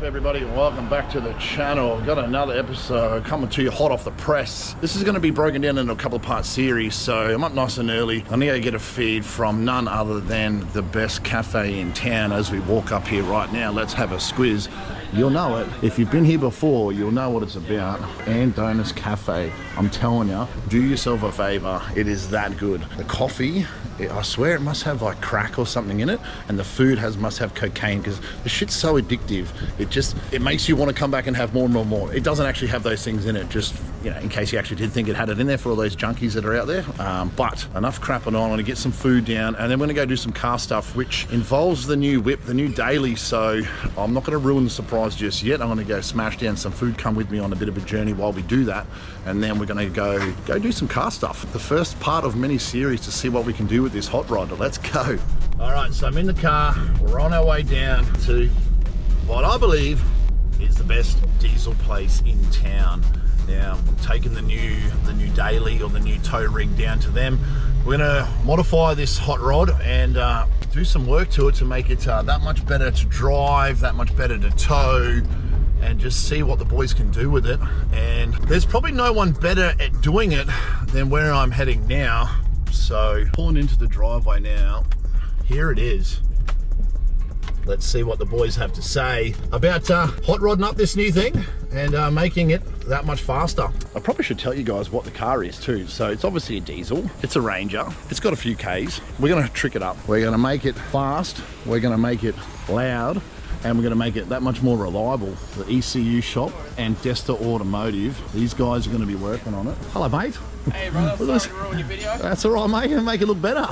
up, everybody, and welcome back to the channel. I've got another episode coming to you hot off the press. This is going to be broken down into a couple of part series, so I'm up nice and early. I need to get a feed from none other than the best cafe in town. As we walk up here right now, let's have a squiz. You'll know it. If you've been here before, you'll know what it's about. And Dyno's Cafe. I'm telling you, do yourself a favor. It is that good. The coffee, I swear it must have like crack or something in it, and the food must have cocaine, because the shit's so addictive. It makes you want to come back and have more and more and more. It doesn't actually have those things in it, just, you know, in case you actually did think it had it in there for all those junkies that are out there. But enough crapping on. I'm going to get some food down, and then we're going to go do some car stuff, which involves the new whip, the new daily. So I'm not going to ruin the surprise just yet. I'm going to go smash down some food. Come with me on a bit of a journey while we do that, and then we're going to go do some car stuff. The first part of many series to see what we can do with this hot rod. Let's go. All right, so I'm in the car. We're on our way down to what I believe is the best diesel place in town. Now, I'm taking the new daily, or the new tow rig, down to them. We're gonna modify this hot rod and do some work to it to make it that much better to drive, that much better to tow, and just see what the boys can do with it. And there's probably no one better at doing it than where I'm heading now. So pulling into the driveway now, here it is. Let's see what the boys have to say about hot rodding up this new thing and making it that much faster. I probably should tell you guys what the car is too. So it's obviously a diesel. It's a Ranger. It's got a few Ks. We're going to trick it up. We're going to make it fast. We're going to make it loud. And we're going to make it that much more reliable. The ECU shop and Desta Automotive, these guys are going to be working on it. Hello, mate. Hey, brother. Sorry to ruin your video. That's all right, mate. Make it look better.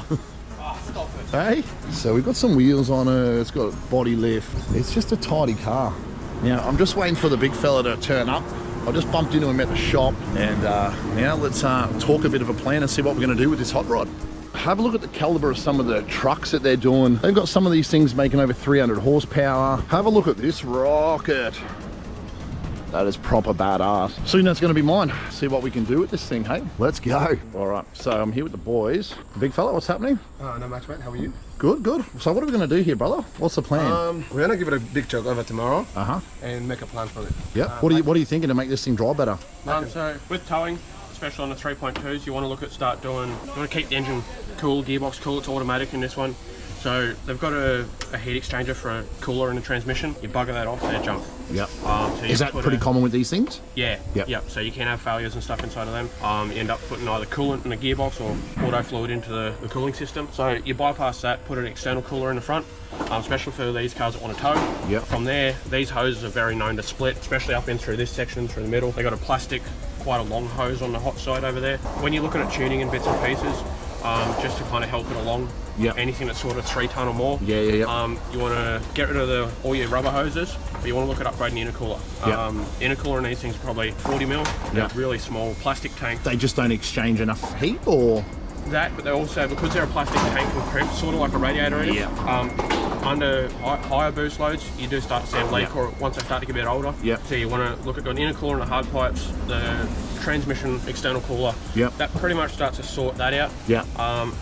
Stop it. Hey, so we've got some wheels on it. It's got a body lift. It's just a tidy car. Now I'm just waiting for the big fella to turn up. I just bumped into him at the shop, and now let's talk a bit of a plan and see what we're going to do with this hot rod. Have a look at the caliber of some of the trucks that they're doing. They've got some of these things making over 300 horsepower. Have a look at this rocket. That is proper badass. Soon that's going to be mine. See what we can do with this thing, hey? Let's go. All right, so I'm here with the boys. Big fella, what's happening? Not much, mate. How are you? Good, good. So what are we going to do here, brother? What's the plan? We're going to give it a big jog over tomorrow. Uh-huh. And make a plan for it. Yep. What are you thinking to make this thing drive better? So with towing, especially on the 3.2s, you want to look at you want to keep the engine cool, gearbox cool. It's automatic in this one. So they've got a heat exchanger for a cooler in the transmission. You bugger that off, they jump. Yep. So is that pretty common with these things? Yeah. Yep. So you can have failures and stuff inside of them. You end up putting either coolant in the gearbox or auto fluid into the cooling system. So you bypass that, put an external cooler in the front, especially for these cars that want to tow. Yep. From there, these hoses are very known to split, especially up in through this section, through the middle. They got a plastic, quite a long hose on the hot side over there. When you're looking at tuning in bits and pieces, just to kind of help it along. Yep. Anything that's sort of 3 ton or more. Yeah. You want to get rid of all your rubber hoses, but you want to look at upgrading the intercooler. Yep. Intercooler in these things are probably 40 mil. Yep. Really small plastic tank. They just don't exchange enough heat, or? That, but they also, because they're a plastic tank with crimps, sort of like a radiator is. Yeah. Under higher boost loads, you do start to see a leak, or once they start to get a bit older. Yep. So you want to look at an intercooler and the hard pipes, the transmission external cooler. Yep. That pretty much starts to sort that out. Yeah.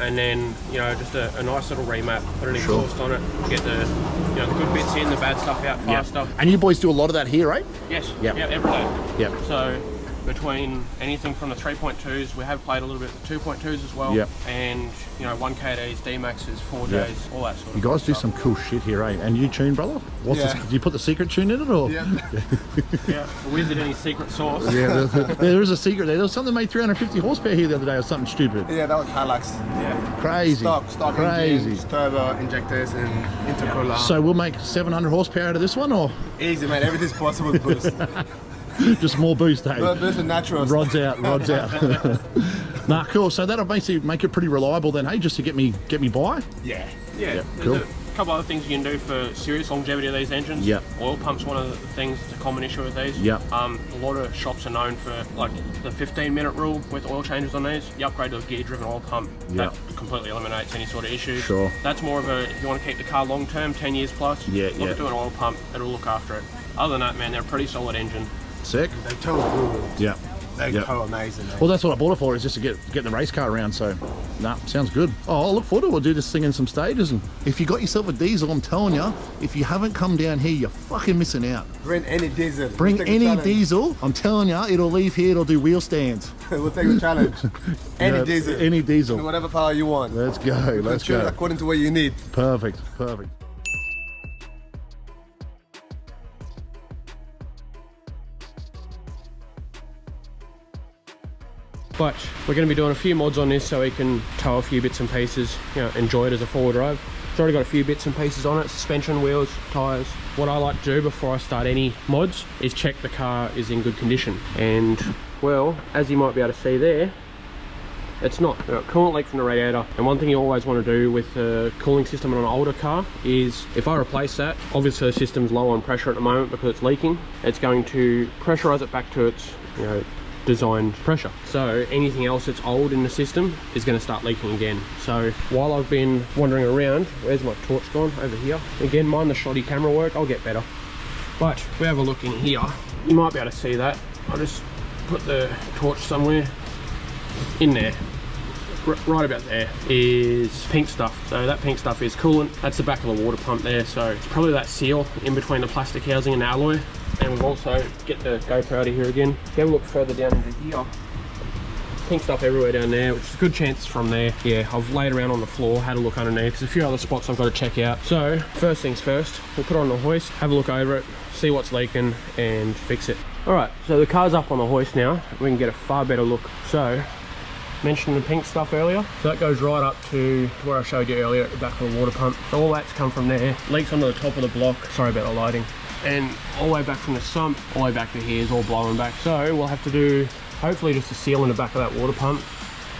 And then, you know, just a nice little remap, put an exhaust on it, get the good bits in, the bad stuff out faster. Yep. And you boys do a lot of that here, right? Yes. Yep. Yeah, every day. Yep. So between anything from the 3.2s, we have played a little bit with the 2.2s as well. Yep. And, you know, 1KDs, D-Maxes, 4Js, all that sort of You guys do stuff. some cool shit here, eh? And you tune, brother? What's Yeah. do you put the secret tune in it, or? Yeah. Yeah, is it any secret sauce? Yeah, there is a secret there. There was something that made 350 horsepower here the other day, or something stupid. Yeah, that was Hilux. Yeah. Crazy. Stock Crazy. engines, turbo injectors, and intercooler. So we'll make 700 horsepower out of this one, or Easy, man. Everything's possible with boost. just more boost, eh? Boost and natural. Rods out. Nah, cool. So that'll basically make it pretty reliable then, hey, just to get me by. Yeah. Yeah. Cool. There's a couple other things you can do for serious longevity of these engines. Yep. Oil pump's one of the things that's a common issue with these. Yep. A lot of shops are known for like the 15-minute rule with oil changes on these. You upgrade to a gear-driven oil pump. Yep. That completely eliminates any sort of issues. Sure. That's more of a, if you want to keep the car long-term, 10 years plus, Yeah, look at doing an oil pump, it'll look after it. Other than that, man, they're a pretty solid engine. Sick. They tow good. Yeah. They Yep. go amazing, mate. Well, that's what I bought it for, is just to get the race car around. So, nah, sounds good. Oh, I'll look forward to it. We'll do this thing in some stages. And if you got yourself a diesel, I'm telling you, if you haven't come down here, you're fucking missing out. Bring any diesel. Bring We'll take the any challenge. diesel. I'm telling you, it'll leave here. It'll do wheel stands. We'll take the challenge. Any Yeah, diesel. Any diesel. Whatever power you want. Let's go. Let's Choose go. according to what you need. Perfect. Perfect. But we're going to be doing a few mods on this so we can tow a few bits and pieces, you know, enjoy it as a four-wheel drive. It's already got a few bits and pieces on it, suspension, wheels, tyres. What I like to do before I start any mods is check the car is in good condition. And, well, as you might be able to see there, it's not. We've got coolant leak from the radiator. And one thing you always want to do with the cooling system on an older car is, if I replace that, obviously the system's low on pressure at the moment because it's leaking. It's going to pressurize it back to its, you know, designed pressure. So anything else that's old in the system is going to start leaking again. So while I've been wandering around, where's my torch gone? Over here. Again, mind the shoddy camera work, I'll get better. But if we have a look in here, you might be able to see that. I'll just put the torch somewhere in there. Right about there is pink stuff. So that pink stuff is coolant. That's the back of the water pump there. So it's probably that seal in between the plastic housing and the alloy. And we've also, get the GoPro out of here again. If you have a look further down into here, pink stuff everywhere down there, which is a good chance from there. Yeah, I've laid around on the floor, had a look underneath. There's a few other spots I've got to check out. So first things first, we'll put it on the hoist, have a look over it, see what's leaking and fix it. All right, so the car's up on the hoist now. We can get a far better look. So, mentioned the pink stuff earlier, so that goes right up to where I showed you earlier at the back of the water pump. So all that's come from there, leaks onto the top of the block. Sorry about the lighting. And all the way back from the sump, all the way back to here is all blowing back. So we'll have to do, hopefully, just a seal in the back of that water pump.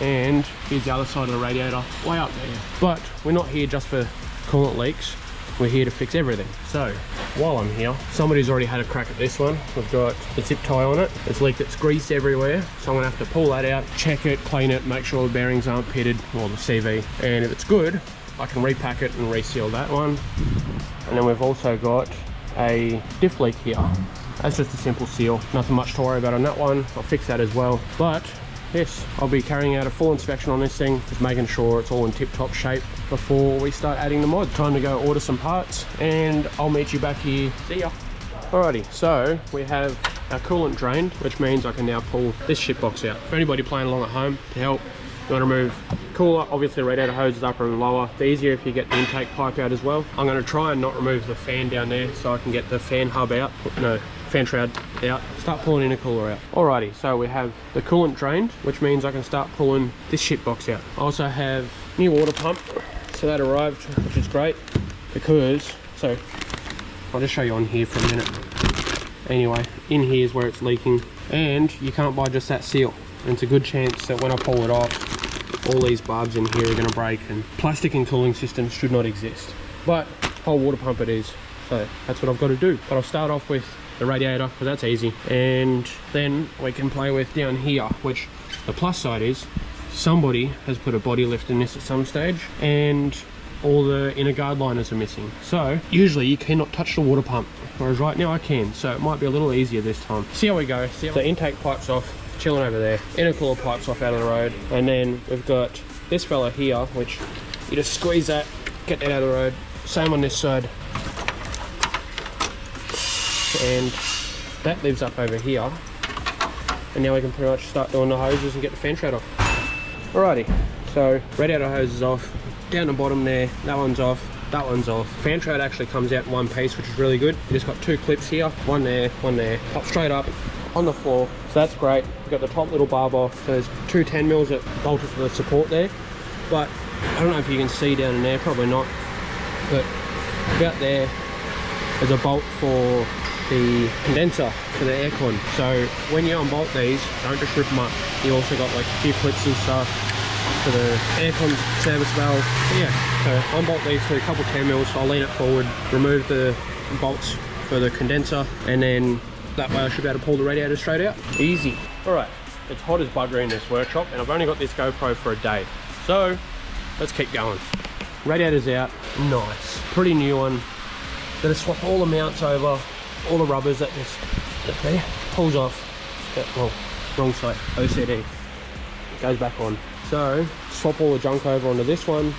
And here's the other side of the radiator, way up there. But we're not here just for coolant leaks. We're here to fix everything. So while I'm here, somebody's already had a crack at this one. We've got a zip tie on it. It's leaked its grease everywhere. So I'm gonna have to pull that out, check it, clean it, make sure the bearings aren't pitted, or the CV. And if it's good, I can repack it and reseal that one. And then we've also got a diff leak here. That's just a simple seal. Nothing much to worry about on that one. I'll fix that as well. But yes, I'll be carrying out a full inspection on this thing, just making sure it's all in tip-top shape before we start adding the mod. Time to go order some parts, and I'll meet you back here. See ya. Alrighty, so we have our coolant drained, which means I can now pull this shit box out. For anybody playing along at home, to help, you want to remove cooler, obviously radiator hose is upper and lower. It's easier if you get the intake pipe out as well. I'm going to try and not remove the fan down there so I can get the fan hub out. No, fan shroud out. Start pulling intercooler out. Alrighty, so we have the coolant drained, which means I can start pulling this shit box out. I also have new water pump, so that arrived, which is great because, so I'll just show you on here for a minute. Anyway, in here is where it's leaking, and you can't buy just that seal. And it's a good chance that when I pull it off, all these barbs in here are going to break, and plastic and cooling systems should not exist. But whole water pump it is, so that's what I've got to do. But I'll start off with the radiator because that's easy, and then we can play with down here, which the plus side is somebody has put a body lift in this at some stage, and all the inner guard liners are missing. So usually you cannot touch the water pump, whereas right now I can, so it might be a little easier this time. See how we go. See how the intake pipe's off, chilling over there, intercooler pipes off out of the road, and then we've got this fella here, which you just squeeze that, get that out of the road. Same on this side, and that lives up over here, and now we can pretty much start doing the hoses and get the fan shroud off. Alrighty, so radiator hose is off, down the bottom there, that one's off, that one's off. Fan shroud actually comes out in one piece, which is really good. You just got two clips here, one there, pop straight up on the floor, so that's great. We've got the top little barb off, so there's two 10mm that bolted to the support there, but I don't know if you can see down in there, probably not, but about there is a bolt for the condenser for the aircon. So when you unbolt these, don't just rip them up. You also got like a few clips and stuff for the aircon service valve. But yeah, so unbolt these for a couple 10mm. I'll lean it forward, remove the bolts for the condenser, and then that way I should be able to pull the radiator straight out. Easy. Alright, it's hot as buggery in this workshop, and I've only got this GoPro for a day. So let's keep going. Radiator's out, nice. Pretty new one. Gotta swap all the mounts over, all the rubbers that there pulls off. Yeah, well, wrong side, OCD. Goes back on. So swap all the junk over onto this one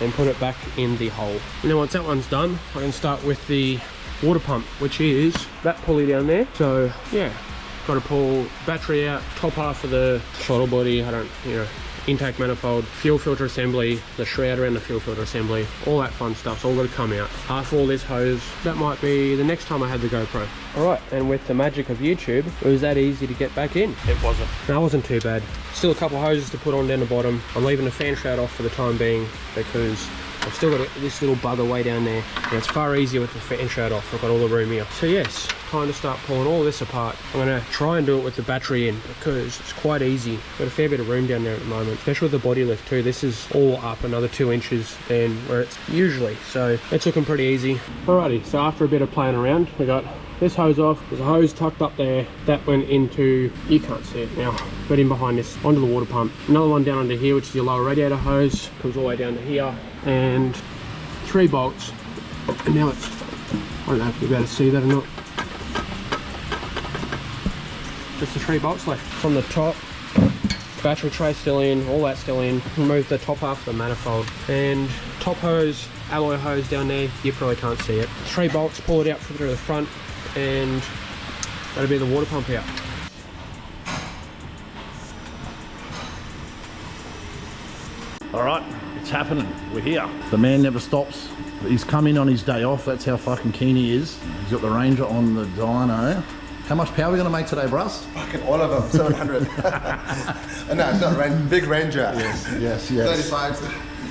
and put it back in the hole. And then once that one's done, I can start with the water pump, which is that pulley down there. So yeah, got to pull battery out, top half of the throttle body, intake manifold, fuel filter assembly, the shroud around the fuel filter assembly, all that fun stuff's all got to come out. After all this hose, that might be the next time I had the GoPro. Alright, and with the magic of YouTube, it was that easy to get back in. It wasn't. No, it wasn't too bad. Still a couple of hoses to put on down the bottom. I'm leaving the fan shroud off for the time being because I've still got this little bugger way down there, and it's far easier with the fan shroud off. I've got all the room here. So yes, time to start pulling all this apart. I'm going to try and do it with the battery in because it's quite easy. Got a fair bit of room down there at the moment, especially with the body lift too. This is all up another 2 inches than where it's usually, so it's looking pretty easy. Alrighty, so after a bit of playing around, we got this hose off. There's a hose tucked up there that went into, you can't see it now, but in behind this, onto the water pump. Another one down under here, which is your lower radiator hose, comes all the way down to here, and 3 bolts. And now it's, I don't know if you're able to see that or not, just the 3 bolts left. From the top, battery tray still in, all that still in. Remove the top half of the manifold, and top hose, alloy hose down there, you probably can't see it. 3 bolts, pull it out through the front, and that'll be the water pump out. All right, it's happening. We're here. The man never stops. He's come in on his day off. That's how fucking keen he is. He's got the Ranger on the dyno. How much power are we going to make today, Bruss? Fucking all of them, 700. No, it's not big Ranger. Yes. 35.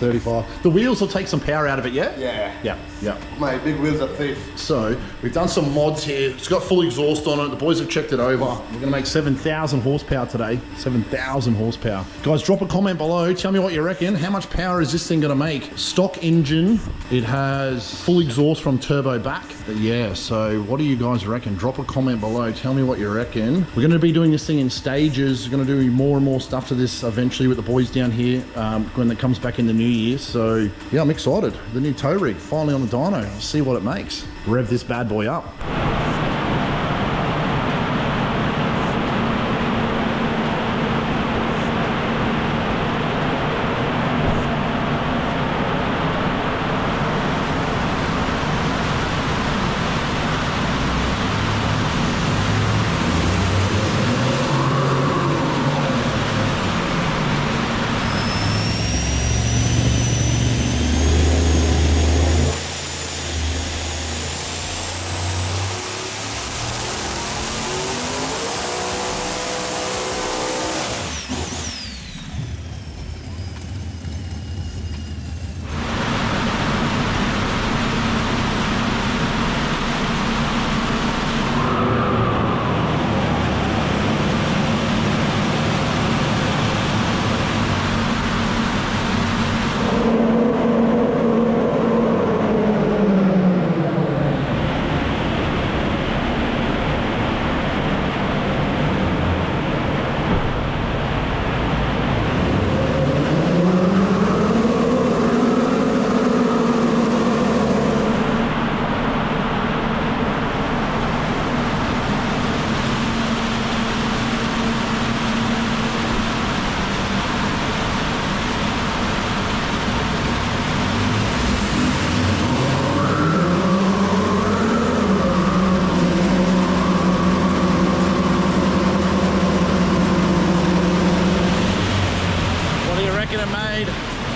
35. The wheels will take some power out of it, yeah? Yeah. My big wheels are thick. So, we've done some mods here. It's got full exhaust on it. The boys have checked it over. We're going to make 7,000 horsepower today. 7,000 horsepower. Guys, drop a comment below. Tell me what you reckon. How much power is this thing going to make? Stock engine. It has full exhaust from turbo back. But yeah, so what do you guys reckon? Drop a comment below. Tell me what you reckon. We're going to be doing this thing in stages. We're going to do more and more stuff to this eventually with the boys down here when it comes back in the new year. So yeah, I'm excited. The new tow rig finally on the dyno. Let's see what it makes. Rev this bad boy up.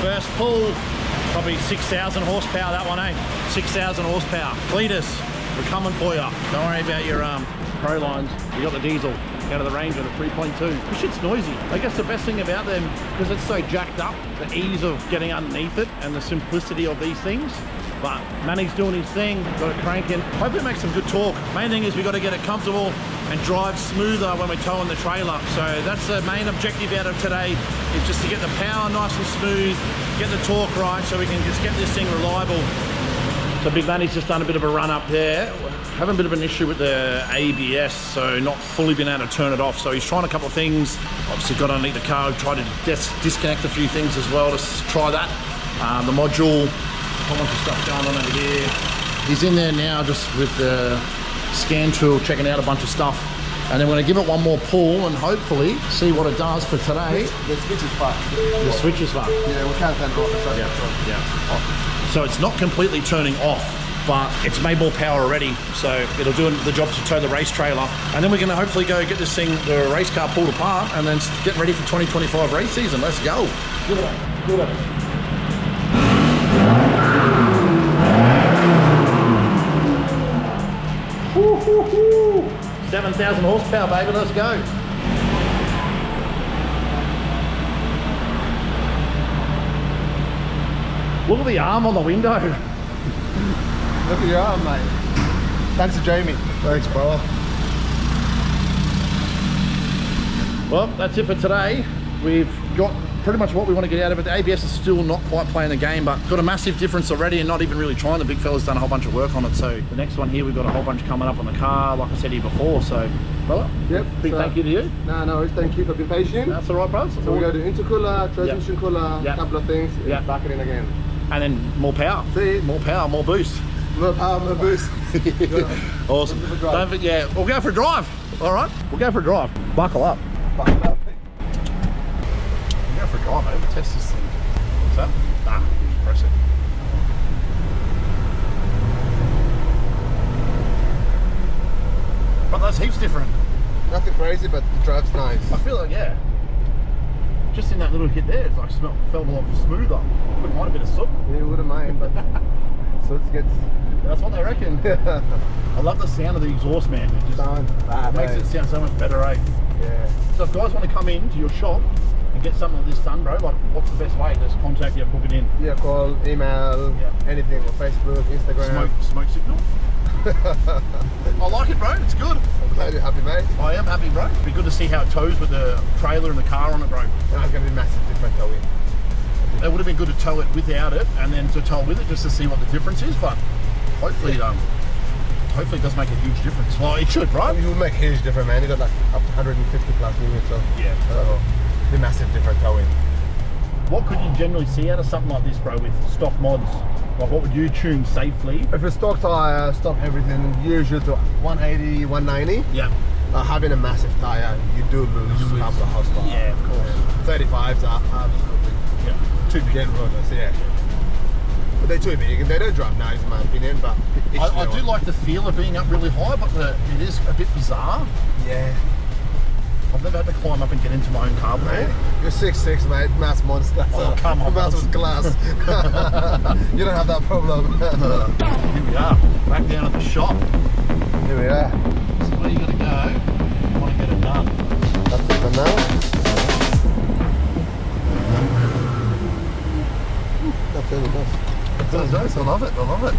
First pull, probably 6,000 horsepower that one, eh? 6,000 horsepower. Cletus, we're coming for you. Don't worry about your Pro lines. You got the diesel out of the Ranger, the 3.2. The shit's noisy. I guess the best thing about them, because it's so jacked up, the ease of getting underneath it and the simplicity of these things. But Manny's doing his thing, got it cranking. Hopefully it makes some good torque. Main thing is we got to get it comfortable and drive smoother when we're towing the trailer. So that's the main objective out of today, is just to get the power nice and smooth, get the torque right so we can just get this thing reliable. So Big Manny's just done a bit of a run up there. Having a bit of an issue with the ABS, so not fully been able to turn it off. So he's trying a couple of things. Obviously got underneath the car, tried to disconnect a few things as well to try that. The module, a whole bunch of stuff going on over here. He's in there now just with the scan tool, checking out a bunch of stuff. And then we're going to give it one more pull and hopefully see what it does for today. The switch is fucked. The switch is fucked. Yeah, we can't turn it off. Yeah. So it's not completely turning off, but it's made more power already. So it'll do the job to tow the race trailer. And then we're going to hopefully go get this thing, the race car, pulled apart and then get ready for 2025 race season. Let's go. Give it up. Give it up. 7,000 horsepower, baby, let's go. Look at the arm on the window. Look at your arm, mate. Thanks to Jamie. Thanks, brother. Well, that's it for today. We've got pretty much what we want to get out of it. The ABS is still not quite playing the game, but got a massive difference already and not even really trying. The big fella's done a whole bunch of work on it. So the next one here, we've got a whole bunch coming up on the car, like I said here before. So, brother, Yep. big thank you to you. No, thank you for being patient. That's all right, bro. So we got the intercooler, transmission cooler, Yep. couple of things, Yep. back it in again. And then more power. See? More power, more boost. More power, more boost. Awesome. We'll go for a drive. Don't forget, we'll go for a drive. All right, we'll go for a drive. Buckle up. Back it up. We'll go for a drive, mate. We'll test this thing. What's that? Nah, press it. But that's heaps different. Nothing crazy, but the drive's nice. I feel like, yeah. Just in that little hit there, it's like felt a lot smoother. Wouldn't mind a bit of soot. Yeah, wouldn't mind, but so it gets That's what they reckon. I love the sound of the exhaust, man. It just sound bad. makes it sound so much better, eh? Yeah. So if guys want to come into your shop and get something like this done, bro, like what's the best way? Just contact you and book it in. Yeah, call, email, Yeah. anything, or Facebook, Instagram. Smoke signal. I like it, bro. It's good. I'm glad you're happy, mate. I am happy, bro. It'd be good to see how it tows with the trailer and the car on it, bro. And it's going to be massive different towing. It would have been good to tow it without it and then to tow with it just to see what the difference is, but hopefully hopefully it does make a huge difference. Well, it should, right? It will make a huge difference, man. You got like up to 150 plus units, so Yeah. so the massive different towing. What could you generally see out of something like this, bro, with stock mods? Like, what would you tune safely? If it's stock tire, stock everything, usually to 180, 190. Yeah. Having a massive tire, you do lose a couple of horsepower. Yeah, of course. 35s are absolutely Yeah. Too big. dead runners, yeah. But they're too big and they don't drive nice in my opinion, but I do like the feel of being up really high, but it is a bit bizarre. Yeah. I've never had to climb up and get into my own car before. Mate, you're 6'6", mate, mass monster. Oh, come on. Mass with glass. You don't have that problem. Here we are, back down at the shop. Here we are. So where you gotta go? You want to get it done. That's it for now. That's really nice. I love it, I love it.